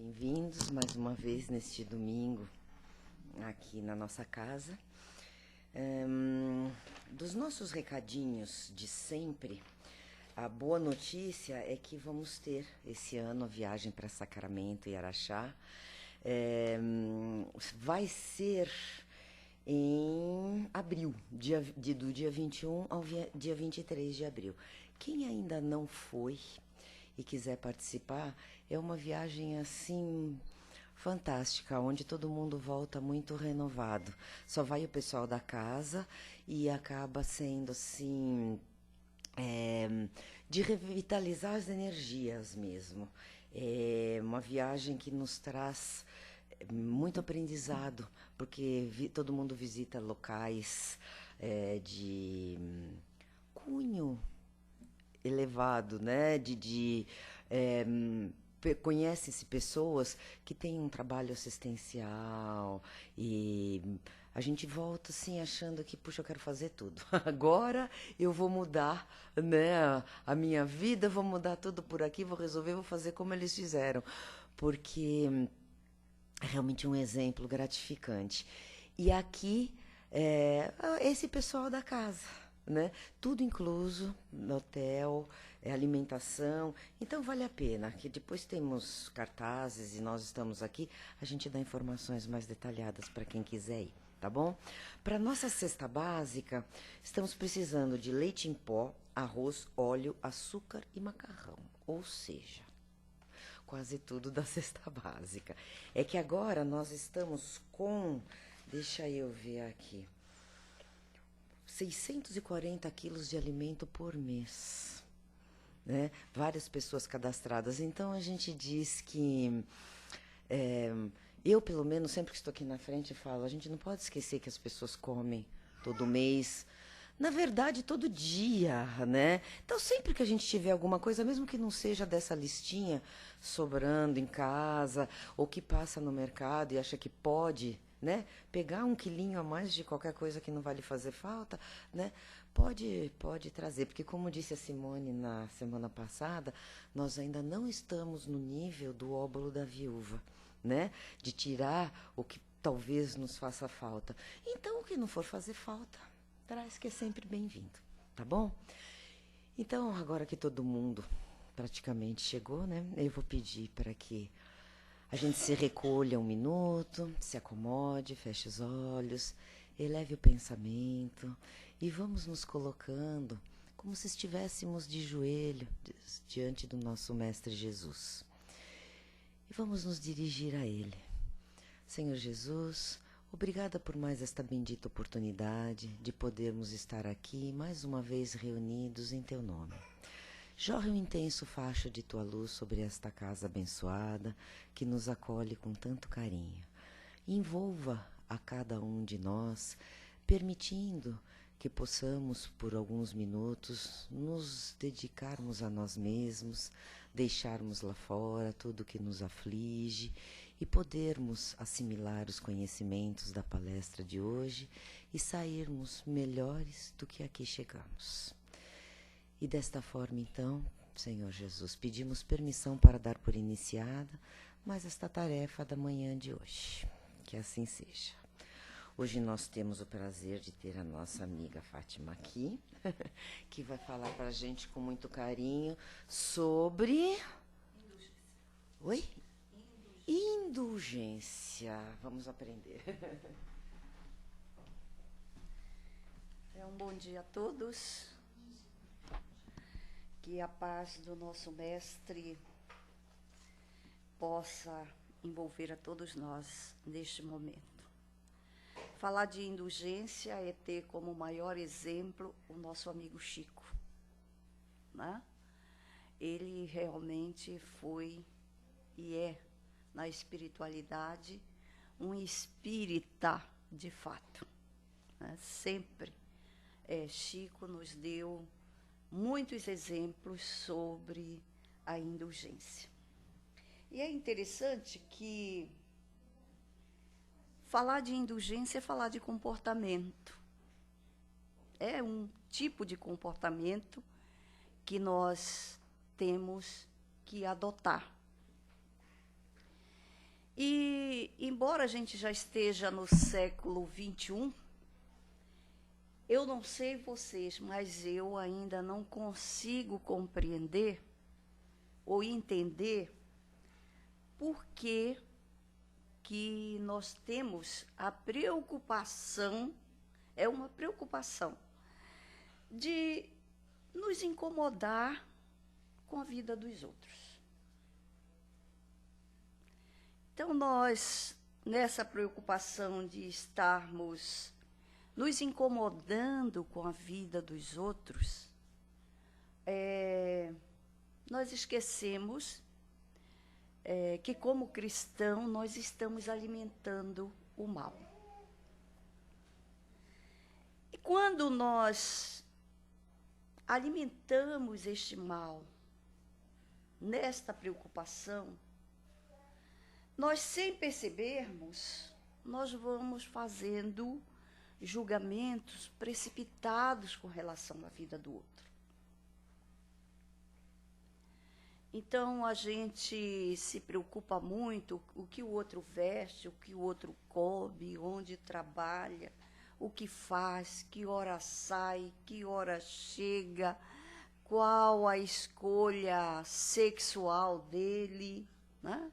Bem-vindos mais uma vez neste domingo aqui na nossa casa. Dos nossos recadinhos de sempre, a boa notícia é que vamos ter esse ano a viagem para Sacramento e Araxá. Vai ser em abril, do dia 21 ao dia 23 de abril. Quem ainda não foi e quiser participar, é uma viagem assim fantástica, onde todo mundo volta muito renovado. Só vai o pessoal da casa e acaba sendo assim de revitalizar as energias mesmo. É uma viagem que nos traz muito aprendizado, porque todo mundo visita locais de cunho elevado, né? Conhecem-se pessoas que têm um trabalho assistencial e a gente volta assim achando que, puxa, eu quero fazer tudo. Agora eu vou mudar, né, a minha vida, vou mudar tudo por aqui, vou resolver, vou fazer como eles fizeram, porque é realmente um exemplo gratificante. E aqui, esse pessoal da casa, né? Tudo incluso no hotel, alimentação. Então vale a pena, que depois temos cartazes e nós estamos aqui, a gente dá informações mais detalhadas para quem quiser ir, tá bom? Para nossa cesta básica, estamos precisando de leite em pó, arroz, óleo, açúcar e macarrão. Ou seja, quase tudo da cesta básica. É que agora nós estamos com, deixa eu ver aqui, 640 quilos de alimento por mês, né? Várias pessoas cadastradas. Então, a gente diz que... eu, pelo menos, sempre que estou aqui na frente, falo, a gente não pode esquecer que as pessoas comem todo mês. Na verdade, todo dia, né? Então, sempre que a gente tiver alguma coisa, mesmo que não seja dessa listinha, sobrando em casa, ou que passa no mercado e acha que pode, né, pegar 1 quilinho a mais de qualquer coisa que não vai lhe fazer falta, né, pode trazer. Porque, como disse a Simone na semana passada, nós ainda não estamos no nível do óbolo da viúva, né, de tirar o que talvez nos faça falta. Então, o que não for fazer falta, traz, que é sempre bem-vindo, tá bom? Então, agora que todo mundo praticamente chegou, né, eu vou pedir para que a gente se recolha 1 minuto, se acomode, feche os olhos, eleve o pensamento e vamos nos colocando como se estivéssemos de joelho diante do nosso Mestre Jesus. E vamos nos dirigir a Ele. Senhor Jesus, obrigada por mais esta bendita oportunidade de podermos estar aqui mais uma vez reunidos em Teu nome. Jorre um intenso facho de Tua luz sobre esta casa abençoada que nos acolhe com tanto carinho. Envolva a cada um de nós, permitindo que possamos, por alguns minutos, nos dedicarmos a nós mesmos, deixarmos lá fora tudo o que nos aflige e podermos assimilar os conhecimentos da palestra de hoje e sairmos melhores do que aqui chegamos. E desta forma, então, Senhor Jesus, pedimos permissão para dar por iniciada mais esta tarefa da manhã de hoje. Que assim seja. Hoje nós temos o prazer de ter a nossa amiga Fátima aqui, que vai falar para a gente com muito carinho sobre... Indulgência. Oi? Indulgência. Vamos aprender. Um bom dia a todos. Que a paz do nosso Mestre possa envolver a todos nós neste momento. Falar de indulgência é ter como maior exemplo o nosso amigo Chico, né? Ele realmente foi e é, na espiritualidade, um espírita de fato, né? Sempre Chico nos deu muitos exemplos sobre a indulgência. E é interessante que falar de indulgência é falar de comportamento. É um tipo de comportamento que nós temos que adotar. E, embora a gente já esteja no século XXI, eu não sei vocês, mas eu ainda não consigo compreender ou entender por que nós temos a preocupação, é uma preocupação, de nos incomodar com a vida dos outros. Então, nós, nessa preocupação de estarmos nos incomodando com a vida dos outros, nós esquecemos que, como cristão, nós estamos alimentando o mal. E quando nós alimentamos este mal, nesta preocupação, nós, sem percebermos, nós vamos fazendo julgamentos precipitados com relação à vida do outro. Então, a gente se preocupa muito o que o outro veste, o que o outro come, onde trabalha, o que faz, que hora sai, que hora chega, qual a escolha sexual dele, né?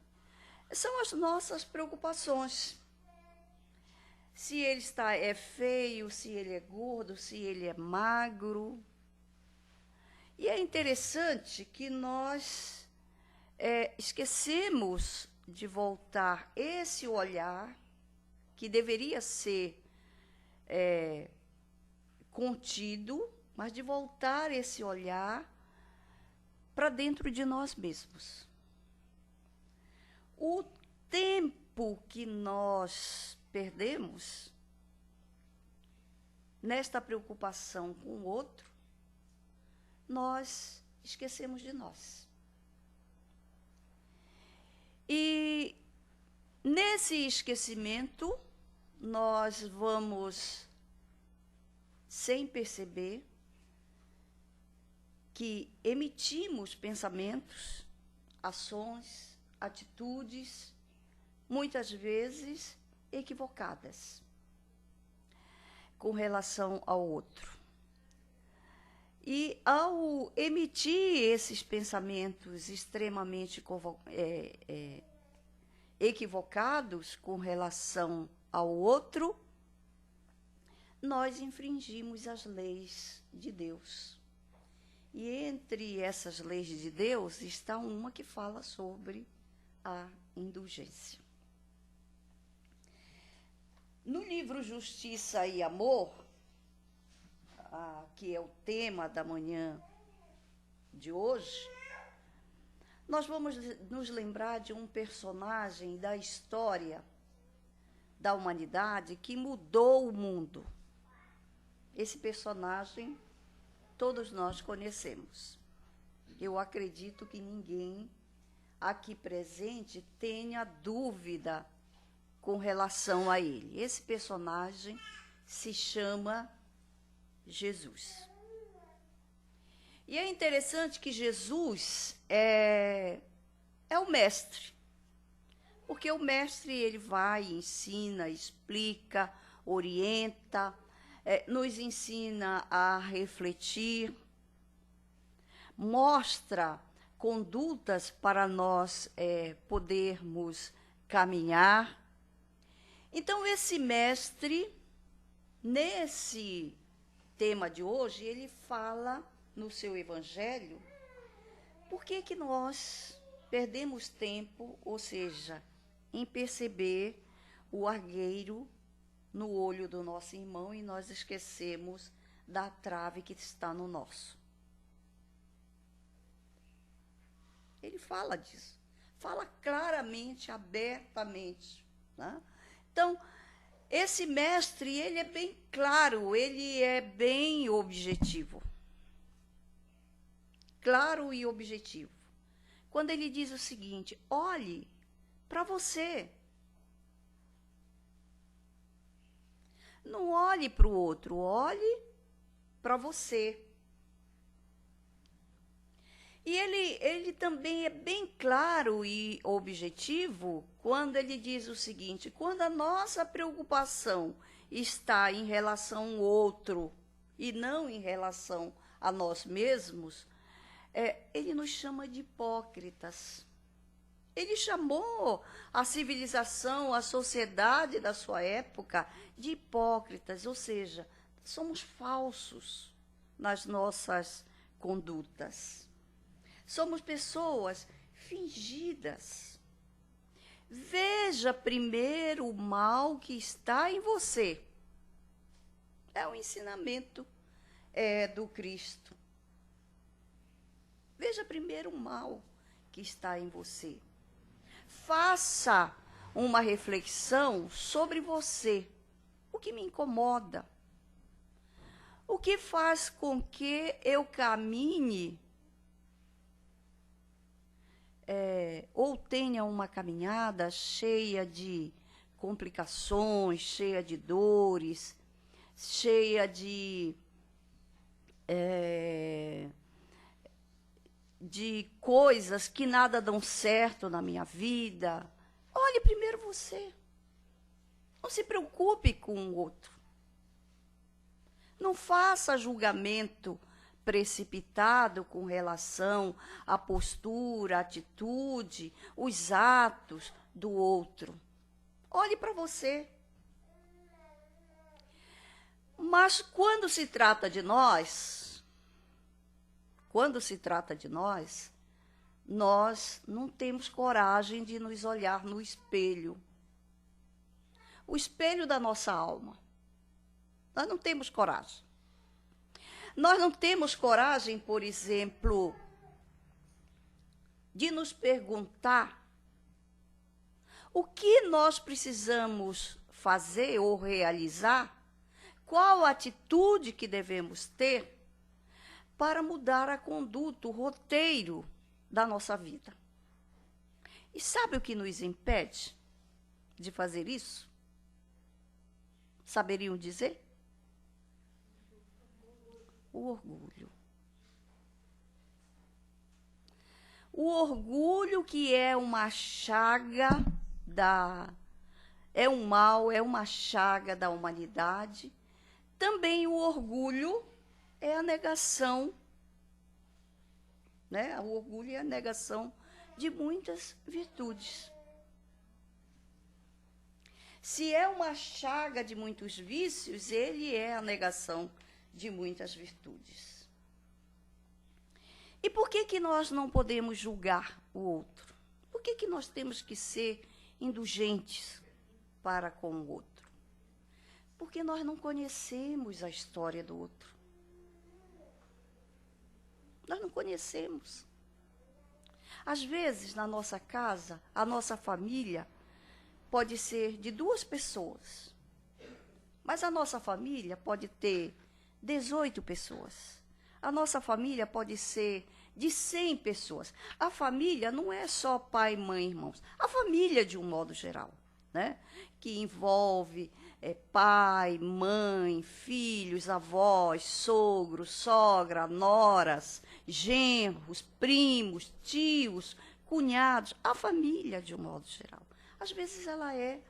São as nossas preocupações. Se ele é feio, se ele é gordo, se ele é magro. E é interessante que nós esquecemos de voltar esse olhar, que deveria ser contido, mas de voltar esse olhar para dentro de nós mesmos. O tempo que nós perdemos nesta preocupação com o outro, nós esquecemos de nós. E nesse esquecimento, nós vamos, sem perceber, que emitimos pensamentos, ações, atitudes, muitas vezes equivocadas, com relação ao outro. E ao emitir esses pensamentos extremamente equivocados com relação ao outro, nós infringimos as leis de Deus. E entre essas leis de Deus está uma que fala sobre a indulgência. No livro Justiça e Amor, que é o tema da manhã de hoje, nós vamos nos lembrar de um personagem da história da humanidade que mudou o mundo. Esse personagem todos nós conhecemos. Eu acredito que ninguém aqui presente tenha dúvida com relação a ele. Esse personagem se chama Jesus. E é interessante que Jesus é o mestre, porque o mestre, ele vai, ensina, explica, orienta, nos ensina a refletir, mostra condutas para nós podermos caminhar. Então, esse mestre, nesse tema de hoje, ele fala no seu evangelho por que nós perdemos tempo, ou seja, em perceber o argueiro no olho do nosso irmão e nós esquecemos da trave que está no nosso. Ele fala disso, fala claramente, abertamente, né? Então, esse mestre, ele é bem claro, ele é bem objetivo. Claro e objetivo. Quando ele diz o seguinte: olhe para você. Não olhe para o outro, olhe para você. E ele também é bem claro e objetivo quando ele diz o seguinte: quando a nossa preocupação está em relação ao outro e não em relação a nós mesmos, ele nos chama de hipócritas. Ele chamou a civilização, a sociedade da sua época de hipócritas, ou seja, somos falsos nas nossas condutas. Somos pessoas fingidas. Veja primeiro o mal que está em você. É o ensinamento do Cristo. Veja primeiro o mal que está em você. Faça uma reflexão sobre você. O que me incomoda? O que faz com que eu caminhe ou tenha uma caminhada cheia de complicações, cheia de dores, cheia de coisas que nada dão certo na minha vida? Olhe primeiro você. Não se preocupe com o outro. Não faça julgamento precipitado com relação à postura, à atitude, os atos do outro. Olhe para você. Mas quando se trata de nós, nós não temos coragem de nos olhar no espelho. O espelho da nossa alma. Nós não temos coragem. Nós não temos coragem, por exemplo, de nos perguntar o que nós precisamos fazer ou realizar, qual a atitude que devemos ter para mudar a conduta, o roteiro da nossa vida. E sabe o que nos impede de fazer isso? Saberiam dizer? O orgulho. O orgulho, que é uma chaga é um mal, é uma chaga da humanidade. Também o orgulho é a negação, né? O orgulho é a negação de muitas virtudes. Se é uma chaga de muitos vícios, ele é a negação de muitas virtudes. E por que nós não podemos julgar o outro? Por que nós temos que ser indulgentes para com o outro? Porque nós não conhecemos a história do outro. Nós não conhecemos. Às vezes, na nossa casa, a nossa família pode ser de 2 pessoas. Mas a nossa família pode ter 18 pessoas. A nossa família pode ser de 100 pessoas. A família não é só pai, mãe, irmãos. A família, de um modo geral, né? Que envolve pai, mãe, filhos, avós, sogro, sogra, noras, genros, primos, tios, cunhados. A família, de um modo geral. Às vezes ela é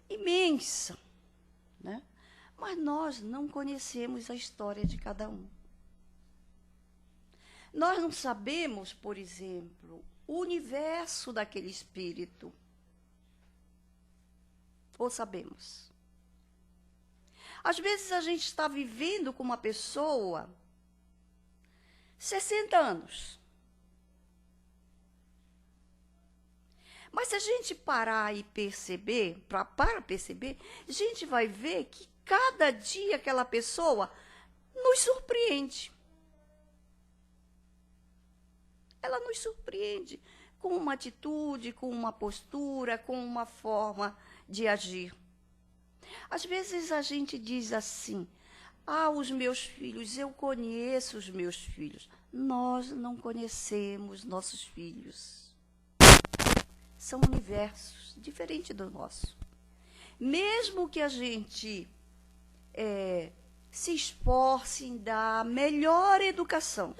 imensa, né? Mas nós não conhecemos a história de cada um. Nós não sabemos, por exemplo, o universo daquele espírito. Ou sabemos? Às vezes a gente está vivendo com uma pessoa 60 anos. Mas se a gente parar e perceber, para perceber, a gente vai ver que cada dia aquela pessoa nos surpreende. Ela nos surpreende com uma atitude, com uma postura, com uma forma de agir. Às vezes a gente diz assim: os meus filhos, eu conheço os meus filhos. Nós não conhecemos nossos filhos. São universos diferentes do nosso. Mesmo que a gente se esforce em dar a melhor educação,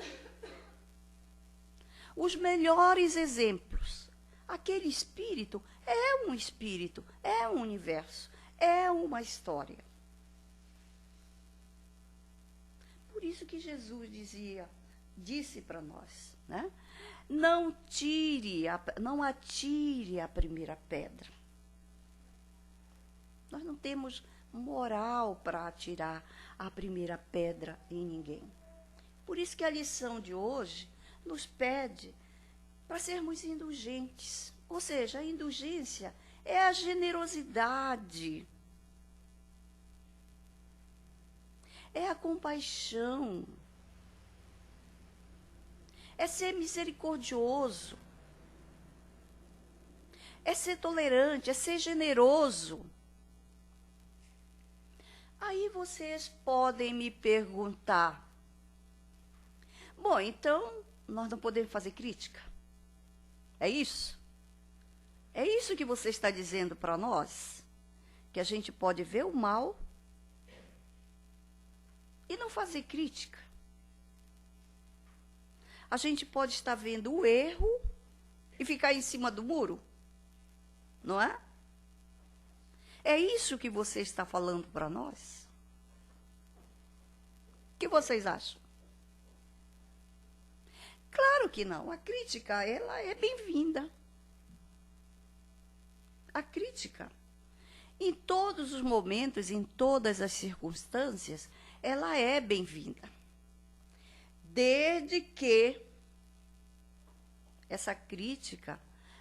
os melhores exemplos. Aquele espírito é um espírito, é um universo, é uma história. Por isso que Jesus disse para nós, né? Não atire a primeira pedra. Nós não temos moral para atirar a primeira pedra em ninguém. Por isso que a lição de hoje nos pede para sermos indulgentes. Ou seja, a indulgência é a generosidade, é a compaixão, é ser misericordioso, é ser tolerante, é ser generoso. Aí vocês podem me perguntar, bom, então nós não podemos fazer crítica? É isso? É isso que você está dizendo para nós? Que a gente pode ver o mal e não fazer crítica? A gente pode estar vendo o erro e ficar em cima do muro? Não é? É isso que você está falando para nós? O que vocês acham? Claro que não. A crítica, ela é bem-vinda. A crítica, em todos os momentos, em todas as circunstâncias, ela é bem-vinda. Desde que essa crítica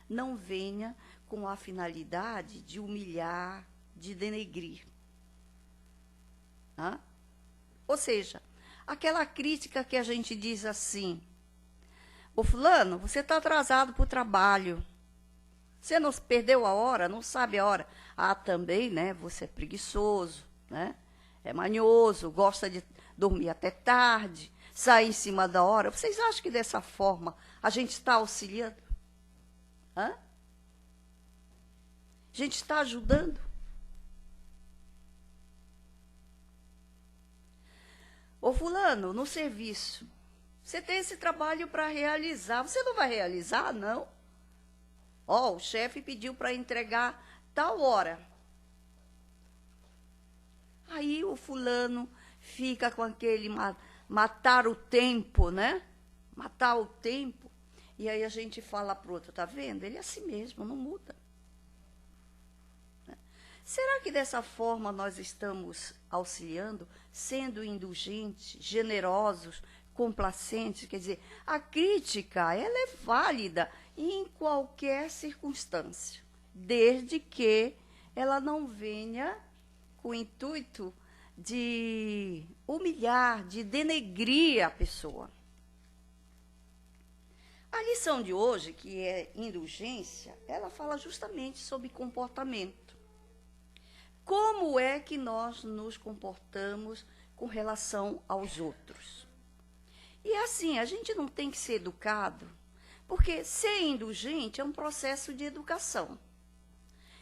não venha com a finalidade de humilhar, de denegrir. Ou seja, aquela crítica que a gente diz assim, ô fulano, você está atrasado para o trabalho. Você não perdeu a hora, não sabe a hora. Ah, também, né? Você é preguiçoso, né? É manhoso, gosta de dormir até tarde, sai em cima da hora. Vocês acham que dessa forma a gente está auxiliando? A gente está ajudando? Ô fulano, no serviço, você tem esse trabalho para realizar. Você não vai realizar, não? Ó, o chefe pediu para entregar tal hora. Aí o fulano fica com aquele matar o tempo, né? Matar o tempo. E aí a gente fala para o outro, tá vendo? Ele é assim mesmo, não muda. Será que dessa forma nós estamos auxiliando, sendo indulgentes, generosos, complacentes? Quer dizer, a crítica, ela é válida em qualquer circunstância, desde que ela não venha com o intuito de humilhar, de denegrir a pessoa. A lição de hoje, que é indulgência, ela fala justamente sobre comportamento. Como é que nós nos comportamos com relação aos outros? E assim, a gente não tem que ser educado, porque ser indulgente é um processo de educação.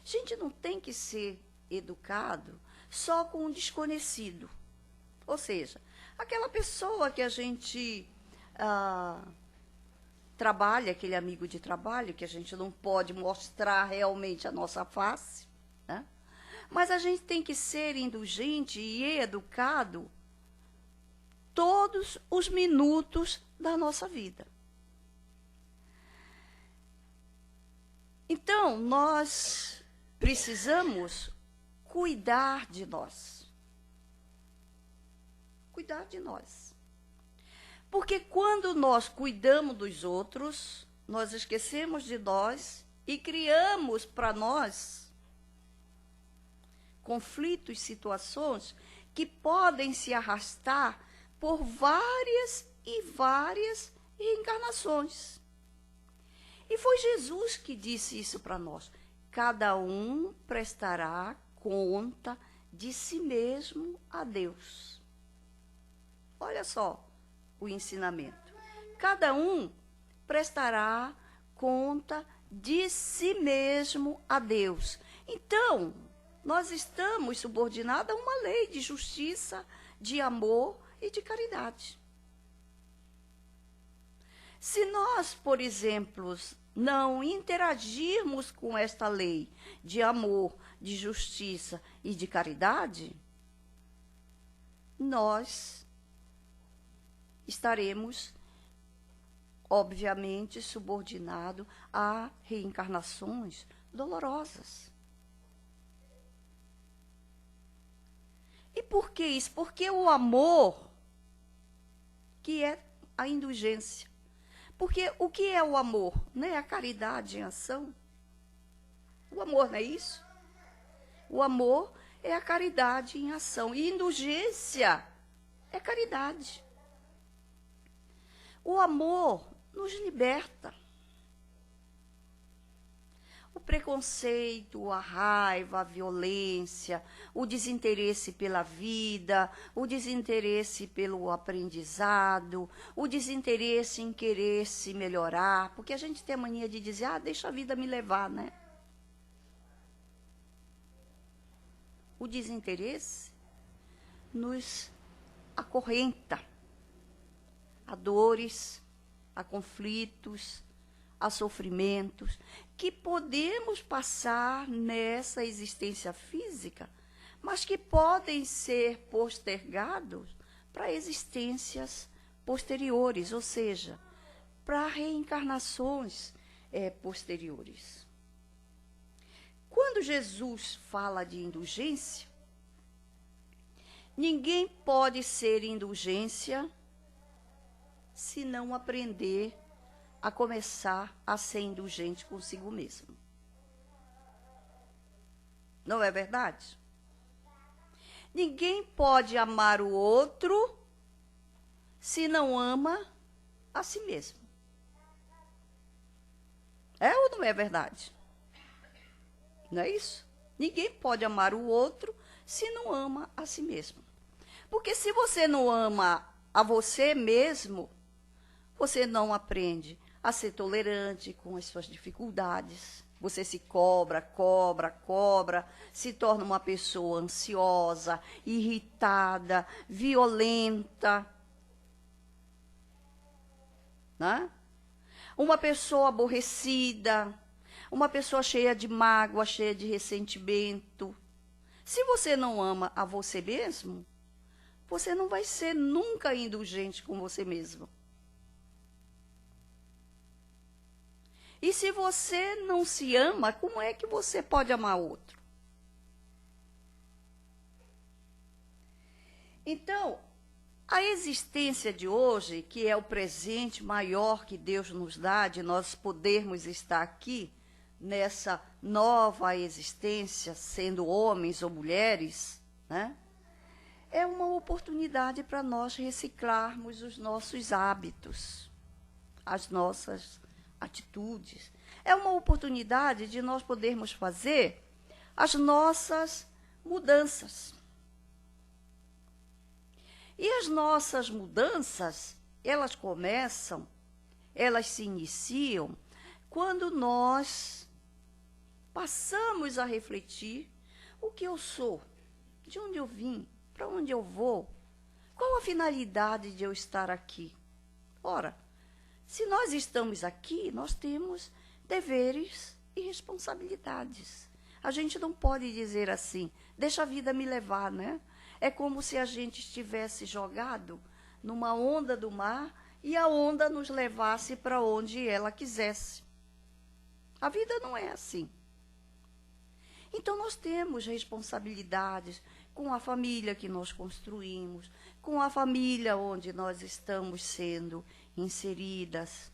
A gente não tem que ser educado só com um desconhecido. Ou seja, aquela pessoa que a gente trabalha, aquele amigo de trabalho, que a gente não pode mostrar realmente a nossa face, né? Mas a gente tem que ser indulgente e educado todos os minutos da nossa vida. Então, nós precisamos cuidar de nós. Cuidar de nós. Porque quando nós cuidamos dos outros, nós esquecemos de nós e criamos para nós conflitos, situações que podem se arrastar por várias e várias reencarnações. E foi Jesus que disse isso para nós. Cada um prestará conta de si mesmo a Deus. Olha só o ensinamento. Cada um prestará conta de si mesmo a Deus. Então, nós estamos subordinados a uma lei de justiça, de amor e de caridade. Se nós, por exemplo, não interagirmos com esta lei de amor, de justiça e de caridade, nós estaremos, obviamente, subordinados a reencarnações dolorosas. E por que isso? Porque o amor, que é a indulgência. Porque o que é o amor? Não é a caridade em ação? O amor não é isso? O amor é a caridade em ação. E indulgência é caridade. O amor nos liberta. O preconceito, a raiva, a violência, o desinteresse pela vida, o desinteresse pelo aprendizado, o desinteresse em querer se melhorar, porque a gente tem a mania de dizer, deixa a vida me levar, né? O desinteresse nos acorrenta a dores, a conflitos, a sofrimentos, que podemos passar nessa existência física, mas que podem ser postergados para existências posteriores, ou seja, para reencarnações posteriores. Quando Jesus fala de indulgência, ninguém pode ser indulgência se não aprender a começar a ser indulgente consigo mesmo. Não é verdade? Ninguém pode amar o outro se não ama a si mesmo. É ou não é verdade? Não é isso? Ninguém pode amar o outro se não ama a si mesmo. Porque se você não ama a você mesmo, você não aprende a ser tolerante com as suas dificuldades. Você se cobra, se torna uma pessoa ansiosa, irritada, violenta. Né? Uma pessoa aborrecida, uma pessoa cheia de mágoa, cheia de ressentimento. Se você não ama a você mesmo, você não vai ser nunca indulgente com você mesmo. E se você não se ama, como é que você pode amar outro? Então, a existência de hoje, que é o presente maior que Deus nos dá, de nós podermos estar aqui, nessa nova existência, sendo homens ou mulheres, né? É uma oportunidade para nós reciclarmos os nossos hábitos, as nossas atitudes. É uma oportunidade de nós podermos fazer as nossas mudanças. E as nossas mudanças, elas começam, elas se iniciam quando nós passamos a refletir o que eu sou, de onde eu vim, para onde eu vou, qual a finalidade de eu estar aqui. Ora, se nós estamos aqui, nós temos deveres e responsabilidades. A gente não pode dizer assim, deixa a vida me levar, né? É como se a gente estivesse jogado numa onda do mar e a onda nos levasse para onde ela quisesse. A vida não é assim. Então, nós temos responsabilidades com a família que nós construímos, com a família onde nós estamos sendo inseridas,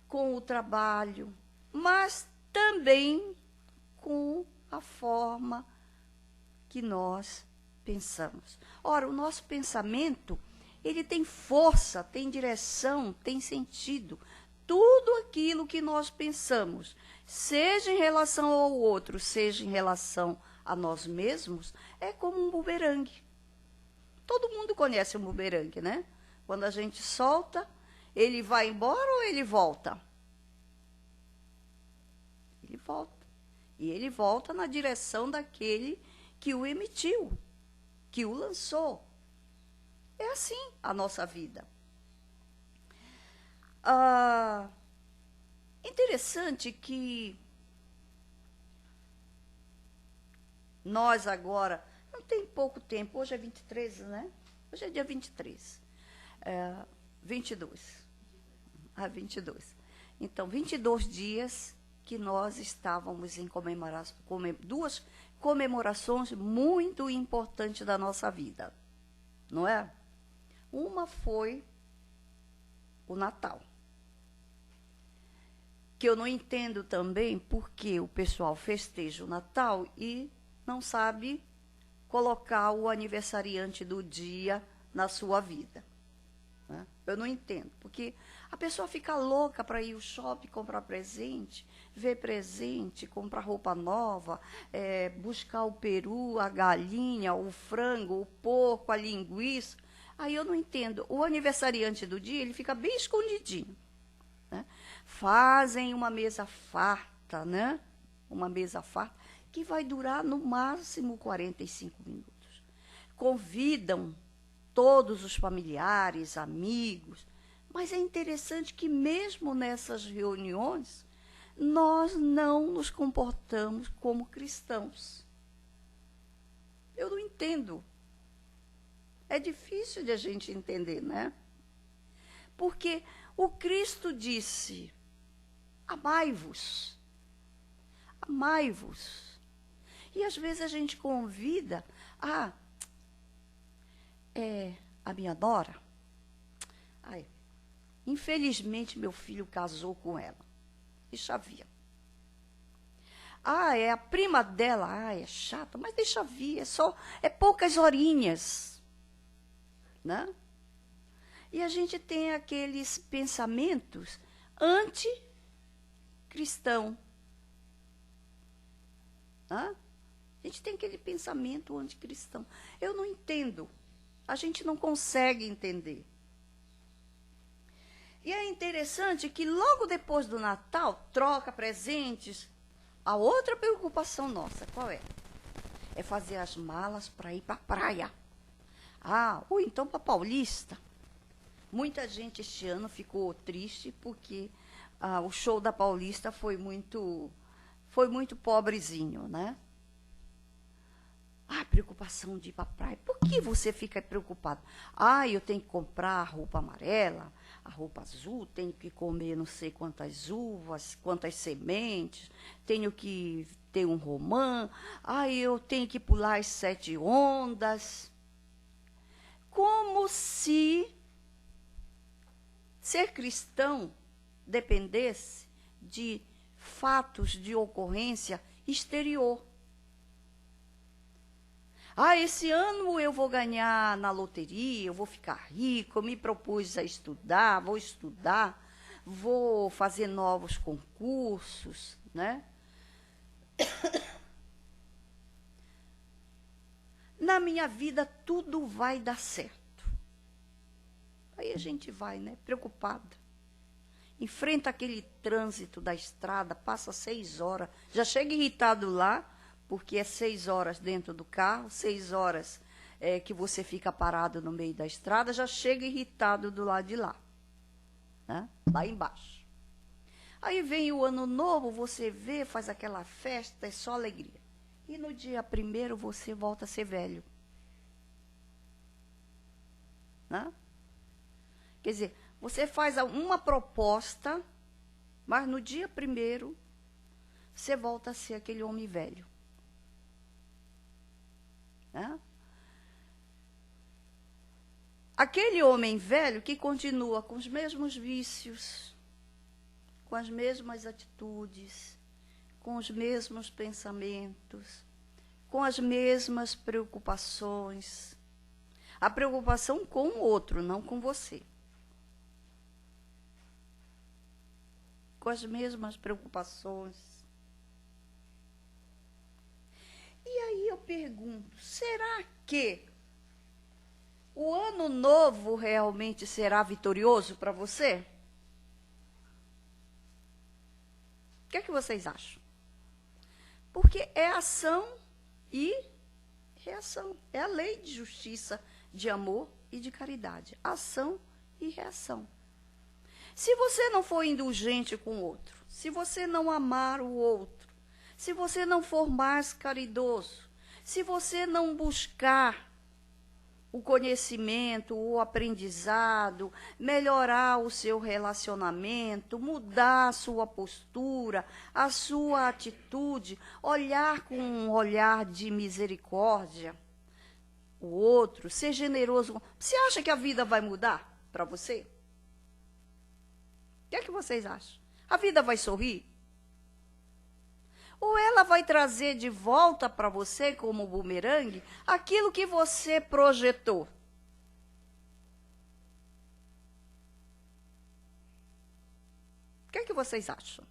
com o trabalho, mas também com a forma que nós pensamos. Ora, o nosso pensamento, ele tem força, tem direção, tem sentido. Tudo aquilo que nós pensamos, seja em relação ao outro, seja em relação a nós mesmos, é como um bumerangue. Todo mundo conhece um bumerangue, né? Quando a gente solta, ele vai embora ou ele volta? Ele volta. E ele volta na direção daquele que o emitiu, que o lançou. É assim a nossa vida. interessante que nós agora, não tem pouco tempo, hoje é 23, né? Hoje é dia 23. 22. 22. Então, 22 dias que nós estávamos em duas comemorações muito importantes da nossa vida, não é? Uma foi o Natal, que eu não entendo também porque o pessoal festeja o Natal e não sabe colocar o aniversariante do dia na sua vida. Né? Eu não entendo, porque a pessoa fica louca para ir ao shopping, comprar presente, ver presente, comprar roupa nova, buscar o peru, a galinha, o frango, o porco, a linguiça. Aí eu não entendo. O aniversariante do dia, ele fica bem escondidinho. Né? Fazem uma mesa farta, né? Uma mesa farta, que vai durar no máximo 45 minutos. Convidam todos os familiares, amigos, mas é interessante que mesmo nessas reuniões, nós não nos comportamos como cristãos. Eu não entendo. É difícil de a gente entender, né? Porque o Cristo disse, amai-vos, amai-vos. E às vezes a gente convida a minha nora. Ai, infelizmente meu filho casou com ela. Deixa vir. É a prima dela. É chata, mas deixa vir. É poucas horinhas. Né? E a gente tem aqueles pensamentos anticristão. A gente tem aquele pensamento anticristão. Eu não entendo. A gente não consegue entender. E é interessante que logo depois do Natal, troca presentes. A outra preocupação nossa, qual é? É fazer as malas para ir para a praia. Ou então para Paulista. Muita gente este ano ficou triste porque o show da Paulista foi muito pobrezinho, né? Preocupação de ir para a praia. Por que você fica preocupado? Eu tenho que comprar a roupa amarela, a roupa azul, tenho que comer não sei quantas uvas, quantas sementes, tenho que ter um romã, eu tenho que pular as 7 ondas. Como se ser cristão dependesse de fatos de ocorrência exterior. Esse ano eu vou ganhar na loteria, eu vou ficar rico, eu me propus a estudar, vou fazer novos concursos, né? Na minha vida tudo vai dar certo. Aí a gente vai, né, preocupada. Enfrenta aquele trânsito da estrada, passa 6 horas, já chega irritado lá, porque é 6 horas dentro do carro, 6 horas que você fica parado no meio da estrada, já chega irritado do lado de lá, né? Lá embaixo. Aí vem o ano novo, você vê, faz aquela festa, é só alegria. E no dia 1º você volta a ser velho. Né? Quer dizer, você faz uma proposta, mas no dia 1º você volta a ser aquele homem velho. Né? Aquele homem velho que continua com os mesmos vícios, com as mesmas atitudes, com os mesmos pensamentos, com as mesmas preocupações. A preocupação com o outro, não com você. Com as mesmas preocupações. E aí eu pergunto, será que o ano novo realmente será vitorioso para você? O que é que vocês acham? Porque é ação e reação. É a lei de justiça, de amor e de caridade. Ação e reação. Se você não for indulgente com o outro, se você não amar o outro, se você não for mais caridoso, se você não buscar o conhecimento, o aprendizado, melhorar o seu relacionamento, mudar a sua postura, a sua atitude, olhar com um olhar de misericórdia o outro, ser generoso. Você acha que a vida vai mudar para você? O que é que vocês acham? A vida vai sorrir? Ou ela vai trazer de volta para você, como bumerangue, aquilo que você projetou? O que é que vocês acham?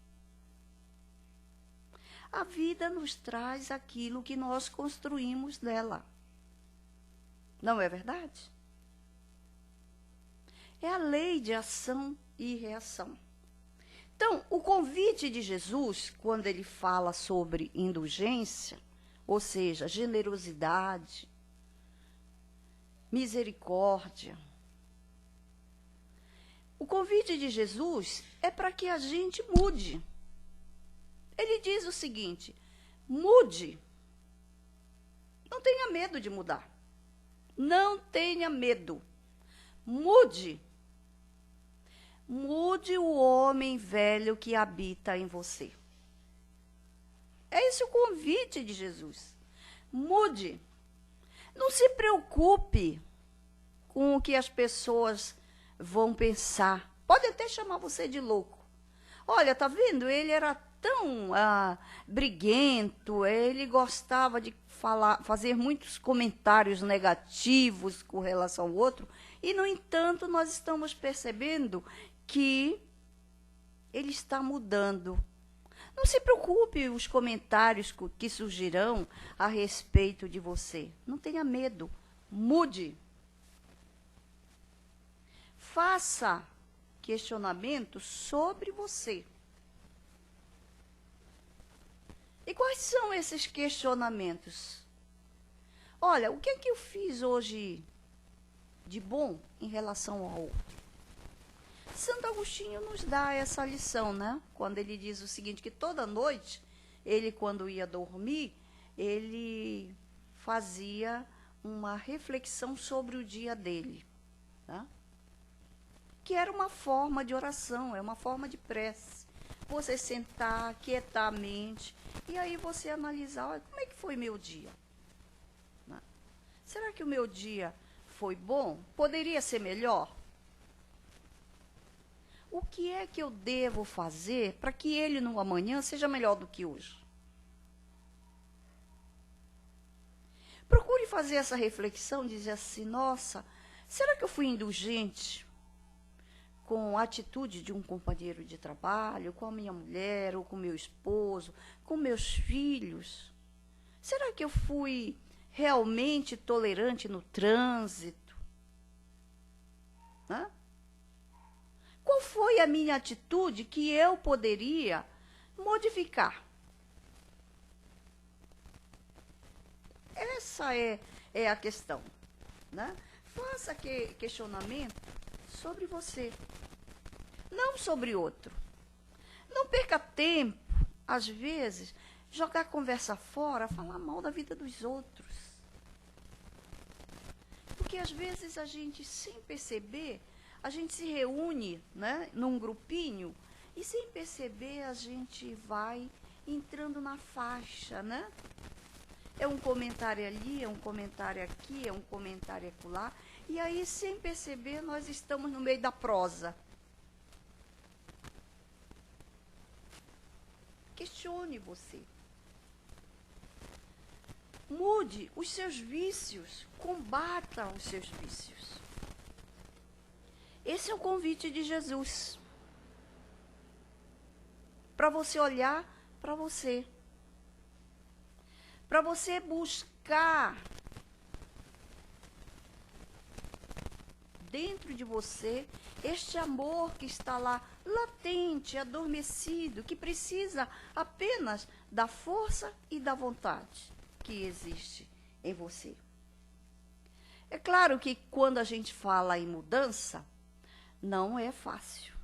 A vida nos traz aquilo que nós construímos dela. Não é verdade? É a lei de ação e reação. Então, o convite de Jesus, quando ele fala sobre indulgência, ou seja, generosidade, misericórdia, o convite de Jesus é para que a gente mude. Ele diz o seguinte: mude. Não tenha medo de mudar. Não tenha medo. Mude. Mude o homem velho que habita em você. É esse o convite de Jesus. Mude. Não se preocupe com o que as pessoas vão pensar. Pode até chamar você de louco. Olha, tá vendo? Ele era tão briguento, ele gostava de fazer muitos comentários negativos com relação ao outro, e, no entanto, nós estamos percebendo que ele está mudando. Não se preocupe os comentários que surgirão a respeito de você. Não tenha medo. Mude. Faça questionamentos sobre você. E quais são esses questionamentos? Olha, o que é que eu fiz hoje de bom em relação ao outro? Santo Agostinho nos dá essa lição, né? Quando ele diz o seguinte, que toda noite, ele, quando ia dormir, ele fazia uma reflexão sobre o dia dele, né? Que era uma forma de oração, é uma forma de prece. Você sentar, quietar a mente, e aí você analisar, olha, como é que foi meu dia? Né? Será que o meu dia foi bom? Poderia ser melhor? O que é que eu devo fazer para que ele no amanhã seja melhor do que hoje? Procure fazer essa reflexão, dizer assim, nossa, será que eu fui indulgente com a atitude de um companheiro de trabalho, com a minha mulher, ou com meu esposo, com meus filhos? Será que eu fui realmente tolerante no trânsito? Hã? Qual foi a minha atitude que eu poderia modificar? Essa é a questão, né? Faça questionamento sobre você, não sobre outro. Não perca tempo, às vezes, jogar a conversa fora, falar mal da vida dos outros. Porque, às vezes, a gente, sem perceber, a gente se reúne, né, num grupinho, e sem perceber a gente vai entrando na faixa, né? É um comentário ali, é um comentário aqui, é um comentário acolá, e aí, sem perceber, nós estamos no meio da prosa. Questione você. Mude os seus vícios, combata os seus vícios. Esse é o convite de Jesus. Para você olhar para você. Para você buscar dentro de você este amor que está lá latente, adormecido, que precisa apenas da força e da vontade que existe em você. É claro que quando a gente fala em mudança, não é fácil.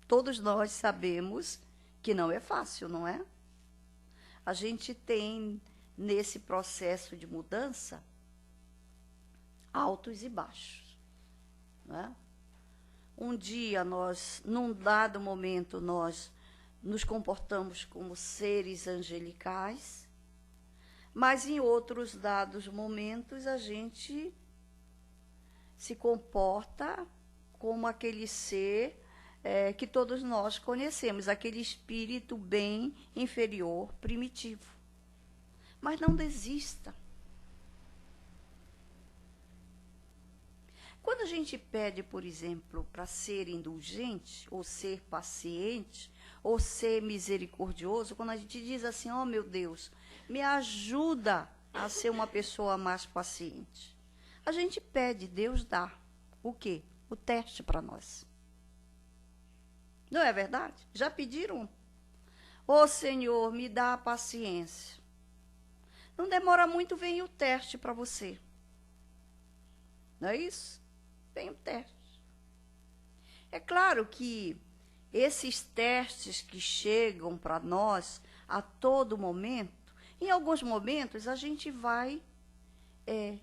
Todos nós sabemos que não é fácil, não é? A gente tem, nesse processo de mudança, altos e baixos, não é? Um dia num dado momento, nós nos comportamos como seres angelicais, mas em outros dados momentos a gente se comporta como aquele ser que todos nós conhecemos, aquele espírito bem inferior, primitivo. Mas não desista. Quando a gente pede, por exemplo, para ser indulgente, ou ser paciente, ou ser misericordioso, quando a gente diz assim, ó, meu Deus, me ajuda a ser uma pessoa mais paciente. A gente pede, Deus dá. O quê? O teste para nós. Não é verdade? Já pediram? Ô Senhor, me dá a paciência. Não demora muito, vem o teste para você. Não é isso? Vem o teste. É claro que esses testes que chegam para nós a todo momento, em alguns momentos a gente vai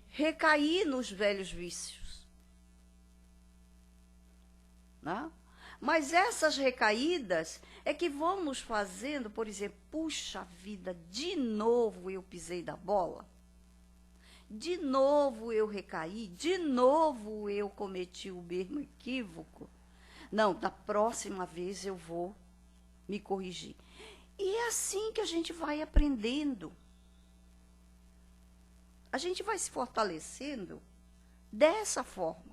recair nos velhos vícios. Né? Mas essas recaídas é que vão nos fazendo, por exemplo, puxa vida, de novo eu pisei da bola. De novo eu recaí, de novo eu cometi o mesmo equívoco. Não, da próxima vez eu vou me corrigir. E é assim que a gente vai aprendendo. A gente vai se fortalecendo dessa forma.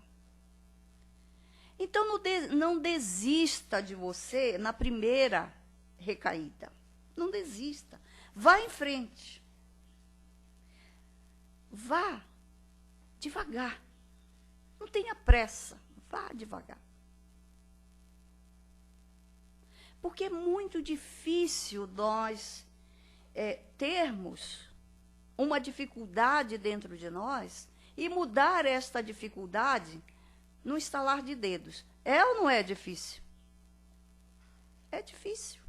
Então, não desista de você na primeira recaída. Não desista. Vá em frente. Vá devagar. Não tenha pressa. Vá devagar. Porque é muito difícil nós termos uma dificuldade dentro de nós e mudar esta dificuldade no estalar de dedos. É ou não é difícil? É difícil.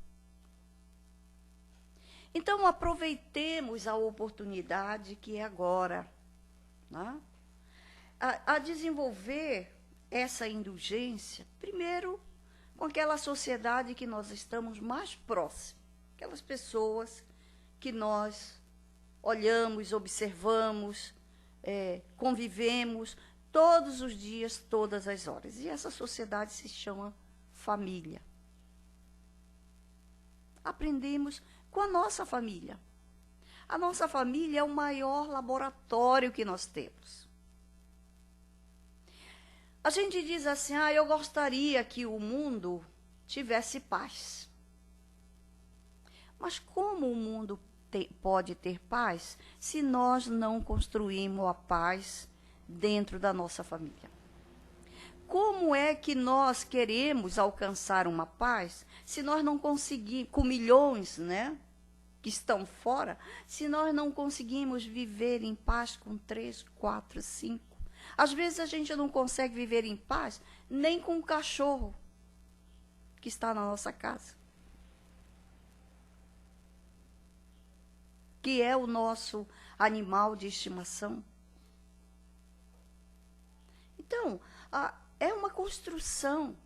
Então, aproveitemos a oportunidade que é agora, né? A desenvolver essa indulgência, primeiro, com aquela sociedade que nós estamos mais próximos, aquelas pessoas que nós olhamos, observamos, convivemos todos os dias, todas as horas. E essa sociedade se chama família. Aprendemos com a nossa família. A nossa família é o maior laboratório que nós temos. A gente diz assim, eu gostaria que o mundo tivesse paz. Mas como o mundo pode ter paz se nós não construímos a paz dentro da nossa família? Como é que nós queremos alcançar uma paz se nós não conseguimos, com milhões, né, que estão fora, se nós não conseguimos viver em paz com 3, 4, 5? Às vezes a gente não consegue viver em paz nem com o cachorro que está na nossa casa, que é o nosso animal de estimação. Então, é uma construção.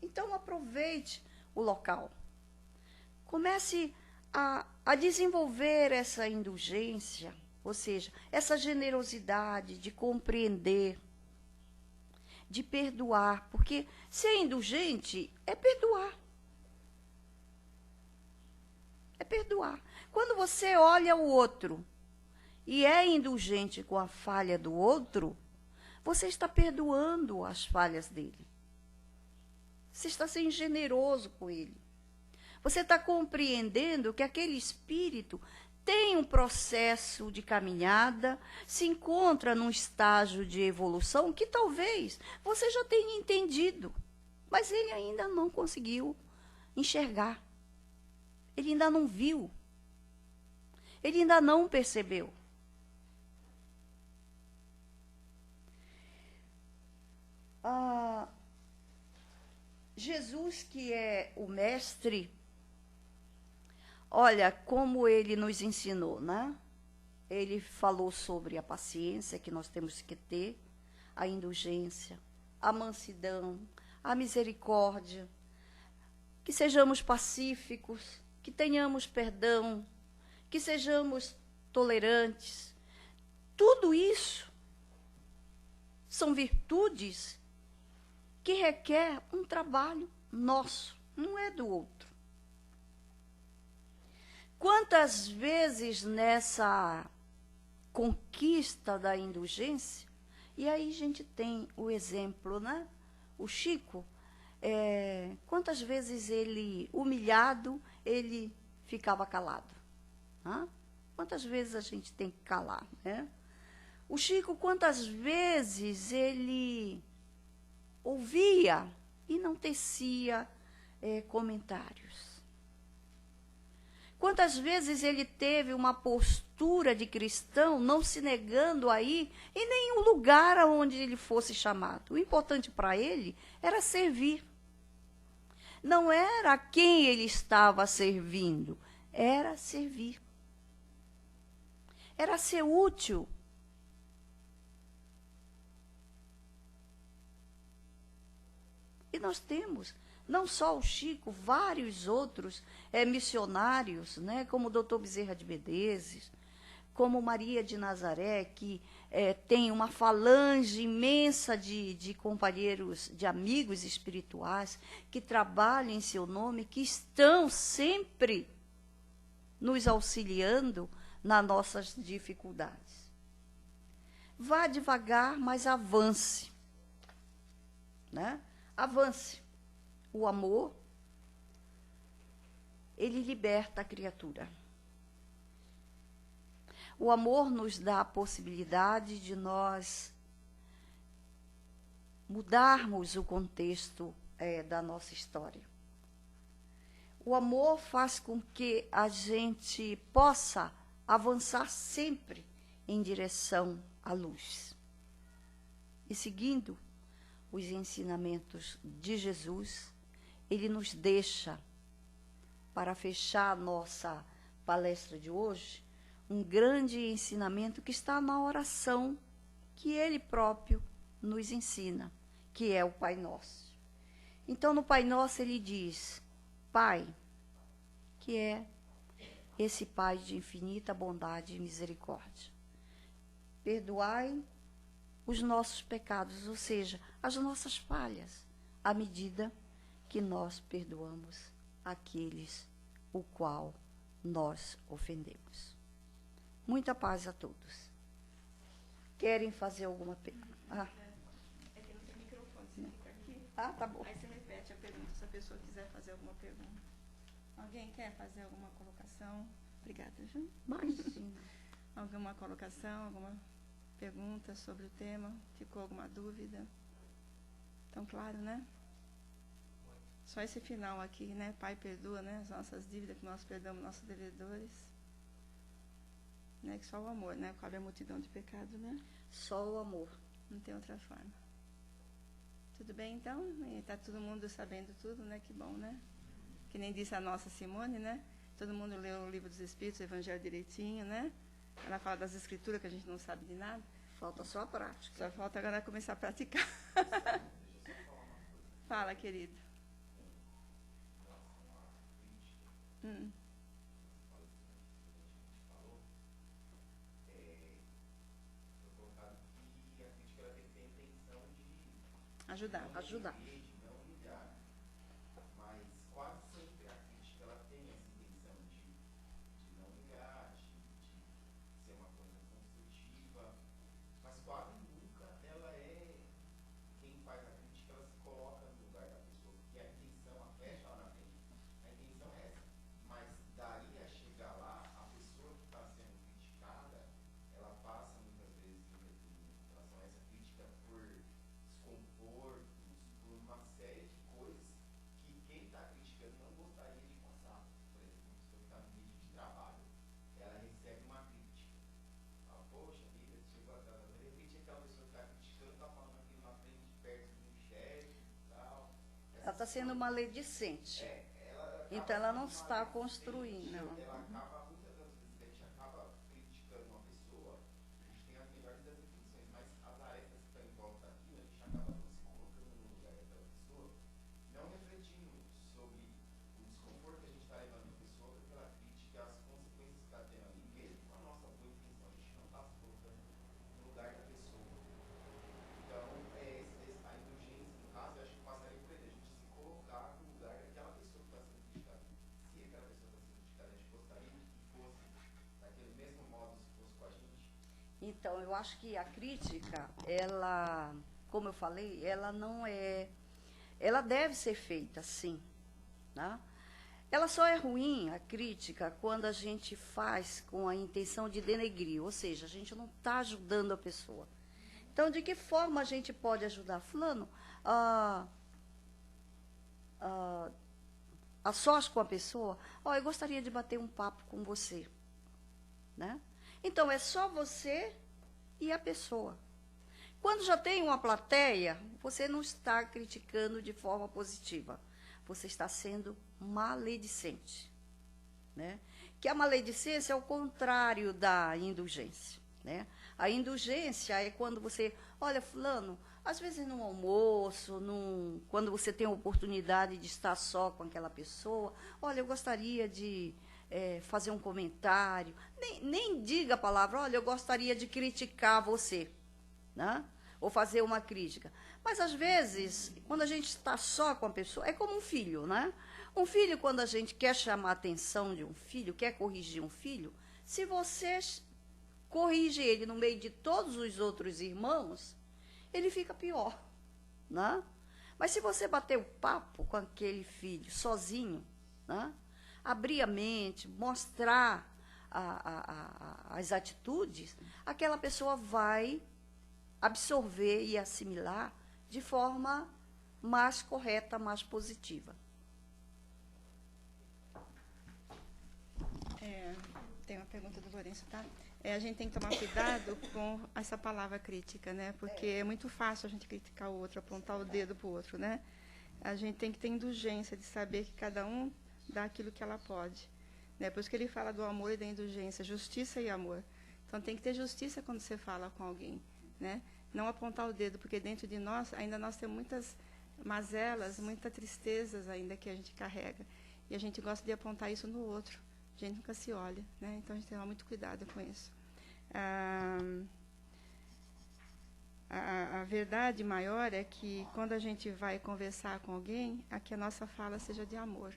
Então, aproveite o local. Comece a desenvolver essa indulgência, ou seja, essa generosidade de compreender, de perdoar. Porque ser indulgente é perdoar. É perdoar. Quando você olha o outro e é indulgente com a falha do outro, você está perdoando as falhas dele. Você está sendo generoso com ele. Você está compreendendo que aquele espírito tem um processo de caminhada, se encontra num estágio de evolução que talvez você já tenha entendido, mas ele ainda não conseguiu enxergar. Ele ainda não viu. Ele ainda não percebeu. Jesus, que é o mestre, olha como ele nos ensinou, né? Ele falou sobre a paciência que nós temos que ter, a indulgência, a mansidão, a misericórdia, que sejamos pacíficos, que tenhamos perdão, que sejamos tolerantes. Tudo isso são virtudes que requer um trabalho nosso, não é do outro. Quantas vezes nessa conquista da indulgência, e aí a gente tem o exemplo, né? O Chico, quantas vezes ele, humilhado, ele ficava calado? Hã? Quantas vezes a gente tem que calar, né? O Chico, quantas vezes ele ouvia e não tecia comentários. Quantas vezes ele teve uma postura de cristão, não se negando a ir em nenhum lugar aonde ele fosse chamado. O importante para ele era servir. Não era quem ele estava servindo, era servir. Era ser útil. E nós temos, não só o Chico, vários outros missionários, né, como o doutor Bezerra de Menezes, como Maria de Nazaré, que tem uma falange imensa de companheiros, de amigos espirituais, que trabalham em seu nome, que estão sempre nos auxiliando nas nossas dificuldades. Vá devagar, mas avance, né? Avance. O amor, ele liberta a criatura. O amor nos dá a possibilidade de nós mudarmos o contexto da nossa história. O amor faz com que a gente possa avançar sempre em direção à luz. E seguindo os ensinamentos de Jesus, ele nos deixa, para fechar a nossa palestra de hoje, um grande ensinamento que está na oração que ele próprio nos ensina, que é o Pai Nosso. Então, no Pai Nosso, ele diz, Pai, que é esse Pai de infinita bondade e misericórdia, perdoai os nossos pecados, ou seja, as nossas falhas, à medida que nós perdoamos aqueles o qual nós ofendemos. Muita paz a todos. Querem fazer alguma pergunta? É que não tem microfone, você fica aqui. Ah, tá bom. Aí você repete a pergunta, se a pessoa quiser fazer alguma pergunta. Alguém quer fazer alguma colocação? Obrigada, Ju. Imagina. Alguma colocação, alguma pergunta sobre o tema? Ficou alguma dúvida? Tão claro, né? Só esse final aqui, né? Pai, perdoa, né? As nossas dívidas, que nós perdoamos nossos devedores. Né? Que só o amor, né? Cobre a multidão de pecado, né? Só o amor. Não tem outra forma. Tudo bem, então? Está todo mundo sabendo tudo, né? Que bom, né? Que nem disse a nossa Simone, né? Todo mundo leu o Livro dos Espíritos, o Evangelho direitinho, né? Ela fala das escrituras, que a gente não sabe de nada. Falta só a prática. Só falta agora começar a praticar. Fala, querido. Ajudar. Ajudar. Ela está sendo maledicente. Então, ela não está construindo. Não. Ela acaba, muitas das vezes, a gente acaba criticando uma pessoa, a gente tem as melhores das definições, mas as arestas que estão em volta daquilo, a gente acaba não se colocando no lugar daquela pessoa, não refletindo sobre o desconforto que a gente está levando a pessoa pela crítica, as consequências que está tendo ali, mesmo com a nossa boa intenção, a gente não está se colocando no lugar da pessoa. Então, a indulgência, no caso, eu acho que passaria por ele, a gente se colocar no lugar daquela pessoa que está sendo criticada. Se aquela pessoa está sendo criticada, a gente gostaria que fosse daquele mesmo modo se fosse com a gente. Então, eu acho que a crítica, ela, como eu falei, ela não é... Ela deve ser feita, sim. Né? Ela só é ruim, a crítica, quando a gente faz com a intenção de denegrir, ou seja, a gente não está ajudando a pessoa. Então, de que forma a gente pode ajudar? Fulano, a sós com a pessoa, eu gostaria de bater um papo com você. Né? Então, é só você e a pessoa. Quando já tem uma plateia, você não está criticando de forma positiva. Você está sendo maledicente. Né? Que a maledicência é o contrário da indulgência. Né? A indulgência é quando você, olha, fulano, às vezes no almoço, quando você tem a oportunidade de estar só com aquela pessoa, olha, eu gostaria de fazer um comentário, nem diga a palavra, olha, eu gostaria de criticar você, né? Ou fazer uma crítica. Mas, às vezes, quando a gente está só com a pessoa, é como um filho, né? Um filho, quando a gente quer chamar a atenção de um filho, quer corrigir um filho, se você corrige ele no meio de todos os outros irmãos, ele fica pior, né? Mas se você bater o papo com aquele filho sozinho, né? Abrir a mente, mostrar as atitudes, aquela pessoa vai absorver e assimilar de forma mais correta, mais positiva. Tem uma pergunta do Lourenço, tá? A gente tem que tomar cuidado com essa palavra crítica, né? Porque é muito fácil a gente criticar o outro, apontar o dedo para o outro, né? A gente tem que ter indulgência de saber que cada um dá aquilo que ela pode. Né? Por isso que ele fala do amor e da indulgência, justiça e amor. Então, tem que ter justiça quando você fala com alguém, né? Não apontar o dedo, porque dentro de nós, ainda nós temos muitas mazelas, muitas tristezas ainda que a gente carrega. E a gente gosta de apontar isso no outro. A gente nunca se olha, né? Então, a gente tem que tomar muito cuidado com isso. A verdade maior é que, quando a gente vai conversar com alguém, que a nossa fala seja de amor,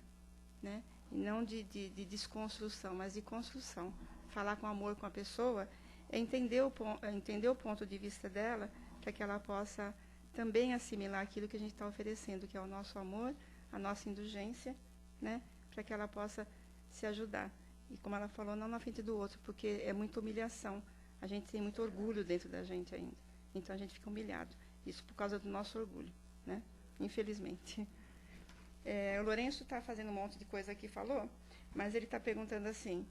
né? E não de desconstrução, mas de construção. Falar com amor com a pessoa é entender o ponto de vista dela, para que ela possa também assimilar aquilo que a gente está oferecendo, que é o nosso amor, a nossa indulgência, né? Para que ela possa se ajudar. E como ela falou, não na frente do outro, porque é muita humilhação. A gente tem muito orgulho dentro da gente ainda. Então, a gente fica humilhado. Isso por causa do nosso orgulho, né? Infelizmente. O Lourenço está fazendo um monte de coisa aqui, falou, mas ele está perguntando assim,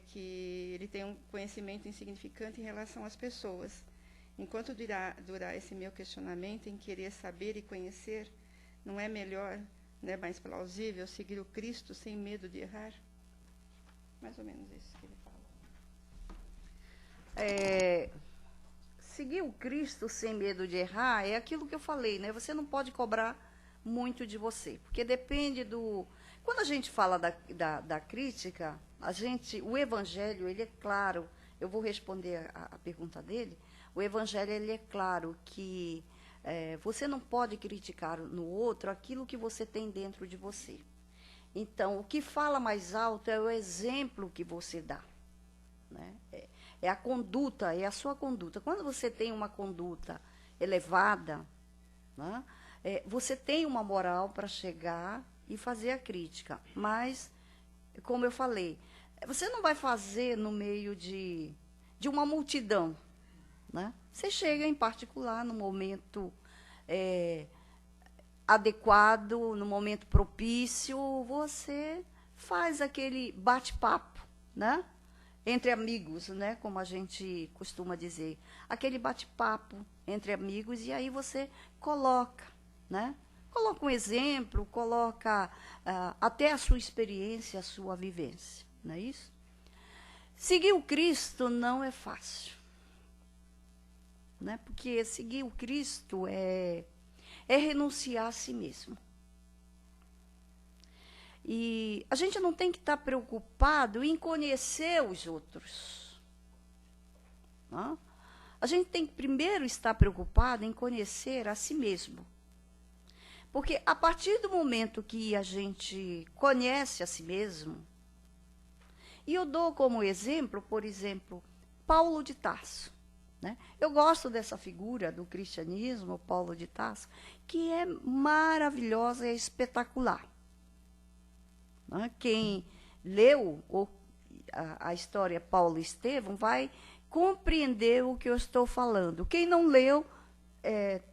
que ele tem um conhecimento insignificante em relação às pessoas. Enquanto durar esse meu questionamento em querer saber e conhecer, não é melhor, né, mais plausível seguir o Cristo sem medo de errar? Mais ou menos isso que ele fala. Seguir o Cristo sem medo de errar é aquilo que eu falei, né? Você não pode cobrar muito de você, porque depende do... Quando a gente fala da crítica, o Evangelho, ele é claro, eu vou responder a pergunta dele, o Evangelho, ele é claro que você não pode criticar no outro aquilo que você tem dentro de você. Então, o que fala mais alto é o exemplo que você dá, né? É a conduta, é a sua conduta. Quando você tem uma conduta elevada, né, você tem uma moral para chegar e fazer a crítica. Mas, como eu falei, você não vai fazer no meio de uma multidão, né? Você chega em particular no momento adequado, no momento propício, você faz aquele bate-papo, né? Entre amigos, né? Como a gente costuma dizer. Aquele bate-papo entre amigos, e aí você coloca, né? Coloca um exemplo, coloca até a sua experiência, a sua vivência, não é isso? Seguir o Cristo não é fácil, né? Porque seguir o Cristo é renunciar a si mesmo. E a gente não tem que estar preocupado em conhecer os outros. Não? A gente tem que primeiro estar preocupado em conhecer a si mesmo. Porque a partir do momento que a gente conhece a si mesmo, e eu dou como exemplo, por exemplo, Paulo de Tarso. Né? Eu gosto dessa figura do cristianismo, Paulo de Tarso, que é maravilhosa e espetacular. Né? Quem leu a história Paulo e Estevão vai compreender o que eu estou falando. Quem não leu,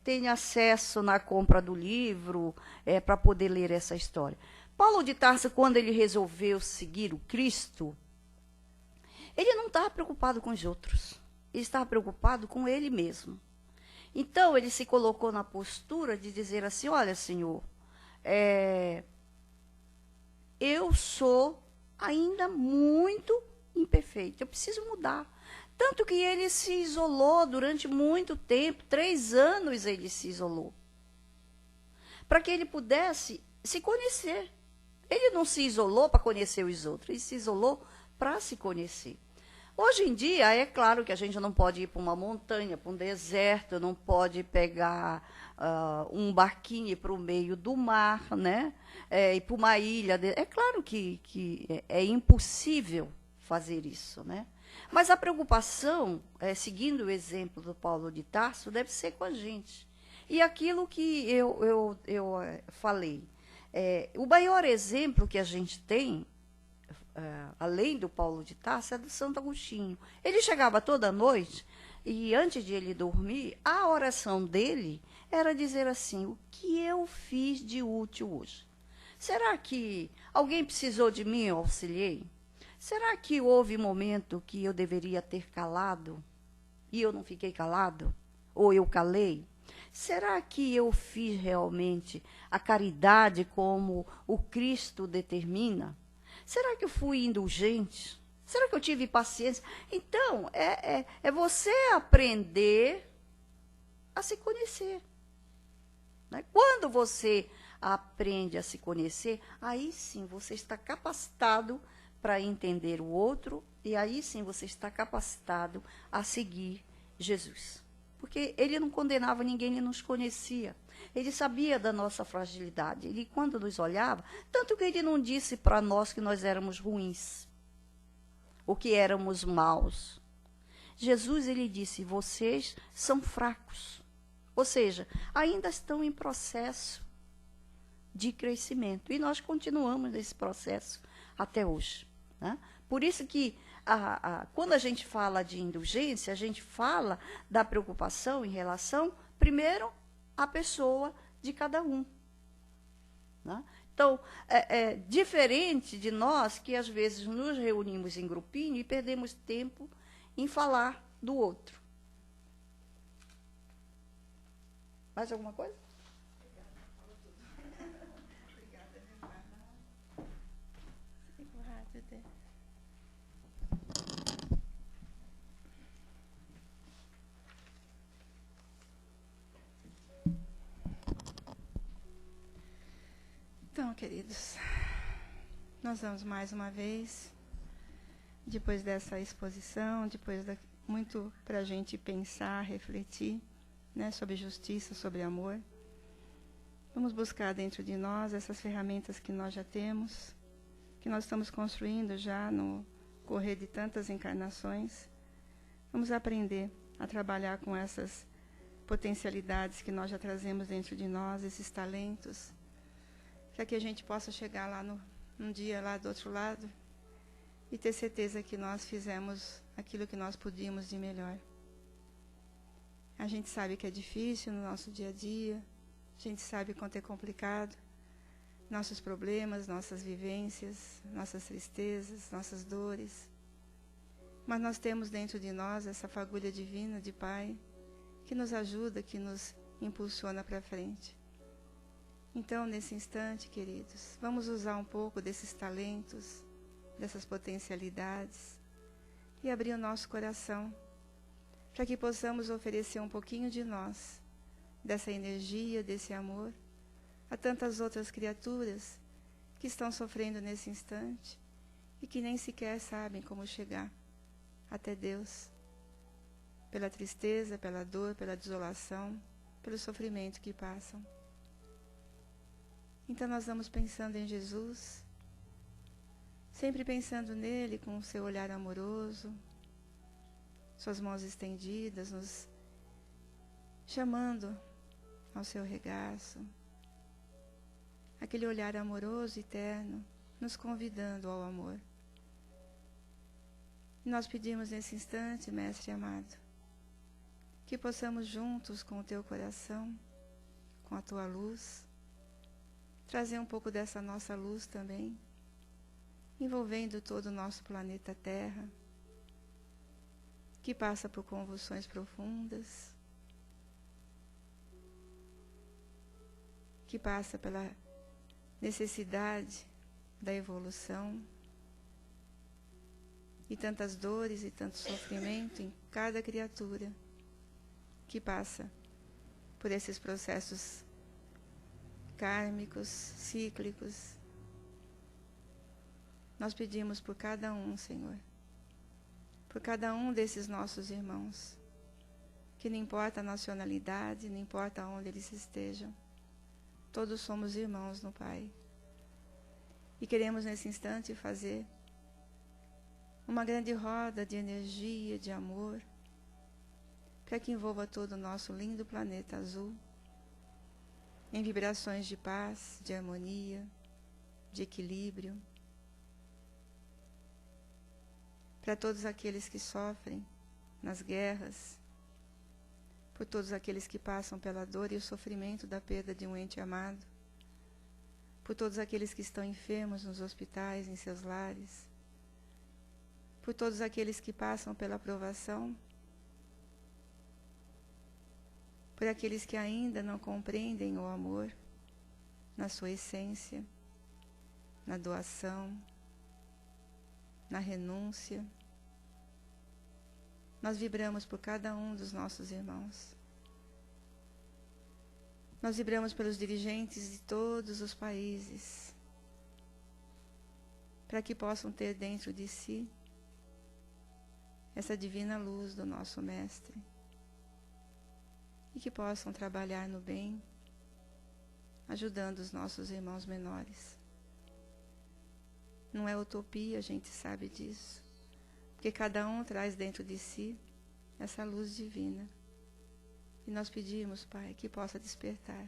tem acesso na compra do livro para poder ler essa história. Paulo de Tarso, quando ele resolveu seguir o Cristo, ele não estava preocupado com os outros. Ele estava preocupado com ele mesmo. Então, ele se colocou na postura de dizer assim, olha, Senhor, eu sou ainda muito imperfeito, eu preciso mudar. Tanto que ele se isolou durante muito tempo, 3 anos ele se isolou, para que ele pudesse se conhecer. Ele não se isolou para conhecer os outros, ele se isolou para se conhecer. Hoje em dia, é claro que a gente não pode ir para uma montanha, para um deserto, não pode pegar um barquinho para o meio do mar, né? Ir para uma ilha. É claro que é impossível fazer isso, né? Mas a preocupação, seguindo o exemplo do Paulo de Tarso, deve ser com a gente. E aquilo que eu falei, o maior exemplo que a gente tem, além do Paulo de Tarso, é do Santo Agostinho. Ele chegava toda noite e, antes de ele dormir, a oração dele era dizer assim, o que eu fiz de útil hoje? Será que alguém precisou de mim e eu auxiliei? Será que houve momento que eu deveria ter calado e eu não fiquei calado? Ou eu calei? Será que eu fiz realmente a caridade como o Cristo determina? Será que eu fui indulgente? Será que eu tive paciência? Então, é você aprender a se conhecer. Né? Quando você aprende a se conhecer, aí sim você está capacitado para entender o outro, e aí sim você está capacitado a seguir Jesus. Porque ele não condenava ninguém, ele nos conhecia. Ele sabia da nossa fragilidade. Ele, quando nos olhava, tanto que ele não disse para nós que nós éramos ruins, ou que éramos maus. Jesus, ele disse, vocês são fracos. Ou seja, ainda estão em processo de crescimento. E nós continuamos nesse processo até hoje. Né? Por isso que, quando a gente fala de indulgência, a gente fala da preocupação em relação, primeiro, à pessoa de cada um. Né? Então, é diferente de nós que, às vezes, nos reunimos em grupinho e perdemos tempo em falar do outro. Mais alguma coisa? Então, queridos, nós vamos mais uma vez, depois dessa exposição, muito para a gente pensar, refletir, né, sobre justiça, sobre amor. Vamos buscar dentro de nós essas ferramentas que nós já temos, que nós estamos construindo já no correr de tantas encarnações. Vamos aprender a trabalhar com essas potencialidades que nós já trazemos dentro de nós, esses talentos, para que a gente possa chegar lá num dia lá do outro lado e ter certeza que nós fizemos aquilo que nós podíamos de melhor. A gente sabe que é difícil no nosso dia a dia, a gente sabe quanto é complicado, nossos problemas, nossas vivências, nossas tristezas, nossas dores. Mas nós temos dentro de nós essa fagulha divina de Pai, que nos ajuda, que nos impulsiona para frente. Então, nesse instante, queridos, vamos usar um pouco desses talentos, dessas potencialidades e abrir o nosso coração para que possamos oferecer um pouquinho de nós, dessa energia, desse amor, a tantas outras criaturas que estão sofrendo nesse instante e que nem sequer sabem como chegar até Deus, pela tristeza, pela dor, pela desolação, pelo sofrimento que passam. Então nós vamos pensando em Jesus, sempre pensando nele com o seu olhar amoroso, suas mãos estendidas, nos chamando ao seu regaço, aquele olhar amoroso e terno, nos convidando ao amor. E nós pedimos nesse instante, Mestre amado, que possamos juntos com o teu coração, com a tua luz, trazer um pouco dessa nossa luz também, envolvendo todo o nosso planeta Terra, que passa por convulsões profundas, que passa pela necessidade da evolução, e tantas dores e tanto sofrimento em cada criatura que passa por esses processos kármicos, cíclicos. Nós pedimos por cada um, Senhor, por cada um desses nossos irmãos, que não importa a nacionalidade, não importa onde eles estejam, todos somos irmãos no Pai. E queremos nesse instante fazer uma grande roda de energia, de amor, para que envolva todo o nosso lindo planeta azul, em vibrações de paz, de harmonia, de equilíbrio, para todos aqueles que sofrem nas guerras, por todos aqueles que passam pela dor e o sofrimento da perda de um ente amado, por todos aqueles que estão enfermos nos hospitais, em seus lares, por todos aqueles que passam pela provação, por aqueles que ainda não compreendem o amor na sua essência, na doação, na renúncia. Nós vibramos por cada um dos nossos irmãos. Nós vibramos pelos dirigentes de todos os países, para que possam ter dentro de si essa divina luz do nosso Mestre, e que possam trabalhar no bem, ajudando os nossos irmãos menores. Não é utopia, a gente sabe disso, porque cada um traz dentro de si essa luz divina. E nós pedimos, Pai, que possa despertar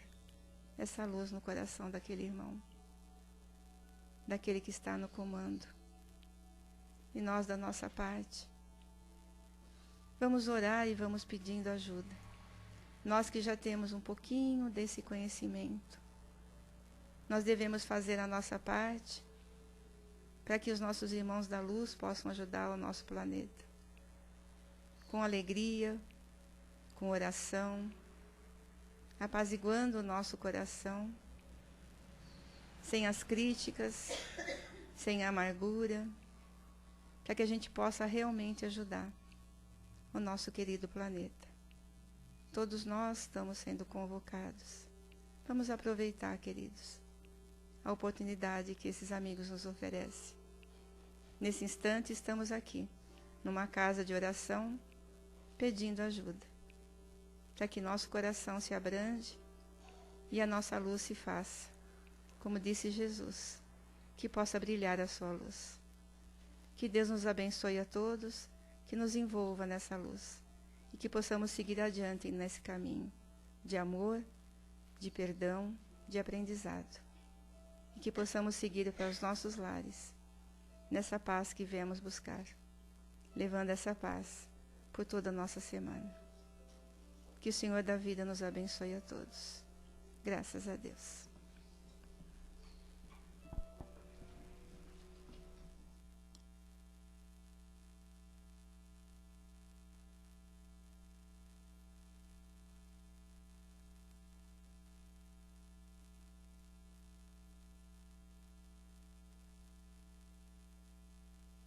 essa luz no coração daquele irmão, daquele que está no comando. E nós, da nossa parte, vamos orar e vamos pedindo ajuda. Nós que já temos um pouquinho desse conhecimento, nós devemos fazer a nossa parte para que os nossos irmãos da luz possam ajudar o nosso planeta. Com alegria, com oração, apaziguando o nosso coração, sem as críticas, sem a amargura, para que a gente possa realmente ajudar o nosso querido planeta. Todos nós estamos sendo convocados. Vamos aproveitar, queridos, a oportunidade que esses amigos nos oferecem. Nesse instante estamos aqui, numa casa de oração, pedindo ajuda, para que nosso coração se abrande e a nossa luz se faça, como disse Jesus, que possa brilhar a sua luz. Que Deus nos abençoe a todos, que nos envolva nessa luz, e que possamos seguir adiante nesse caminho de amor, de perdão, de aprendizado. E que possamos seguir para os nossos lares, nessa paz que viemos buscar, levando essa paz por toda a nossa semana. Que o Senhor da vida nos abençoe a todos. Graças a Deus.